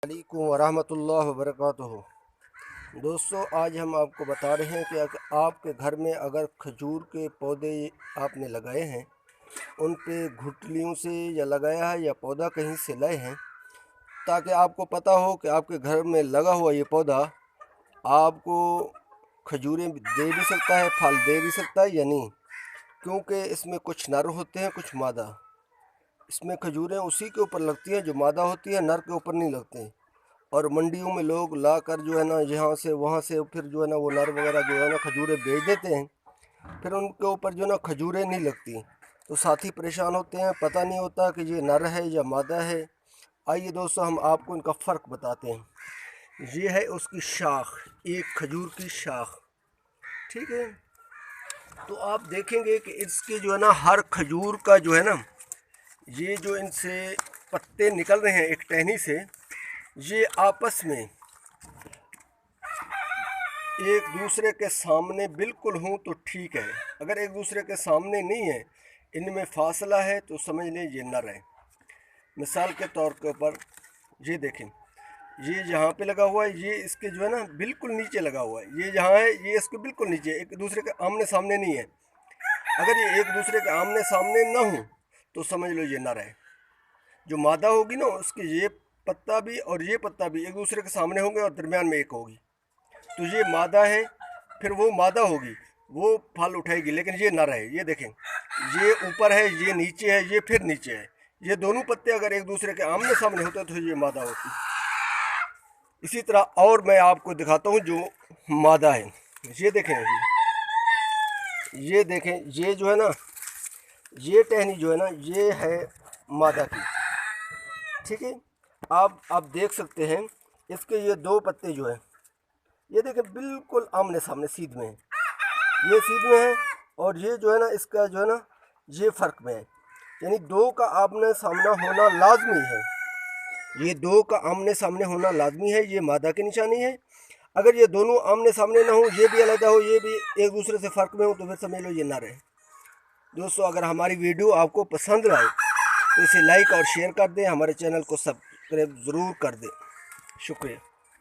علیکم ورحمۃ اللہ وبرکاتہ۔ دوستو، آج ہم آپ کو بتا رہے ہیں کہ آپ کے گھر میں اگر کھجور کے پودے آپ نے لگائے ہیں، ان پہ گھٹلیوں سے یا لگایا ہے یا پودا کہیں سے لائے ہیں، تاکہ آپ کو پتہ ہو کہ آپ کے گھر میں لگا ہوا یہ پودا آپ کو کھجوریں دے بھی سکتا ہے، پھل دے بھی سکتا ہے یا نہیں، کیونکہ اس میں کچھ نر ہوتے ہیں کچھ مادہ۔ اس میں کھجوریں اسی کے اوپر لگتی ہیں جو مادہ ہوتی ہے، نر کے اوپر نہیں لگتے ہیں۔ اور منڈیوں میں لوگ لا کر جو ہے نا یہاں سے وہاں سے پھر جو ہے نا وہ نر وغیرہ جو ہے نا کھجوریں بیچ دیتے ہیں، پھر ان کے اوپر جو ہے نا کھجوریں نہیں لگتی، تو ساتھی پریشان ہوتے ہیں، پتہ نہیں ہوتا کہ یہ نر ہے یا مادہ ہے۔ آئیے دوستو، ہم آپ کو ان کا فرق بتاتے ہیں۔ یہ ہے اس کی شاخ، ایک کھجور کی شاخ، ٹھیک ہے۔ تو آپ دیکھیں گے کہ اس کی جو ہے نا ہر کھجور کا جو ہے نا یہ جو ان سے پتے نکل رہے ہیں ایک ٹہنی سے، یہ آپس میں ایک دوسرے کے سامنے بالکل ہوں تو ٹھیک ہے، اگر ایک دوسرے کے سامنے نہیں ہے، ان میں فاصلہ ہے، تو سمجھ لیں یہ نر ہے۔ مثال کے طور کے اوپر یہ دیکھیں، یہ یہاں پہ لگا ہوا ہے، یہ اس کے جو ہے نا بالکل نیچے لگا ہوا ہے، یہ جہاں ہے یہ اس کے بالکل نیچے، ایک دوسرے کے آمنے سامنے نہیں ہے۔ اگر یہ ایک دوسرے کے آمنے سامنے نہ ہوں تو سمجھ لو یہ نر ہے۔ جو مادہ ہوگی نا، اس کے یہ پتا بھی اور یہ پتا بھی ایک دوسرے کے سامنے ہوں گے اور درمیان میں ایک ہوگی، تو یہ مادہ ہے۔ پھر وہ مادہ ہوگی، وہ پھل اٹھائے گی، لیکن یہ نر ہے۔ یہ دیکھیں، یہ اوپر ہے، یہ نیچے ہے، یہ پھر نیچے ہے۔ یہ دونوں پتے اگر ایک دوسرے کے آمنے سامنے ہوتے تو یہ مادہ ہوتی۔ اسی طرح اور میں آپ کو دکھاتا ہوں جو مادہ ہے۔ یہ دیکھیں، یہ دیکھیں، یہ جو ہے نا یہ ٹہنی جو ہے نا یہ ہے مادہ کی، ٹھیک ہے۔ آپ دیکھ سکتے ہیں اس کے یہ دو پتے جو ہیں، یہ دیکھیں بالکل آمنے سامنے سیدھ میں ہیں، یہ سیدھ میں ہیں، اور یہ جو ہے نا اس کا جو ہے نا یہ فرق میں ہے، یعنی دو کا آمنے سامنا ہونا لازمی ہے۔ یہ دو کا آمنے سامنے ہونا لازمی ہے، یہ مادہ کی نشانی ہے۔ اگر یہ دونوں آمنے سامنے نہ ہوں، یہ بھی علیحدہ ہو، یہ بھی ایک دوسرے سے فرق میں ہو، تو پھر سمجھ لو یہ نر ہے۔ دوستو، اگر ہماری ویڈیو آپ کو پسند آئے تو اسے لائک اور شیئر کر دیں، ہمارے چینل کو سبسکرائب ضرور کر دیں۔ شکریہ۔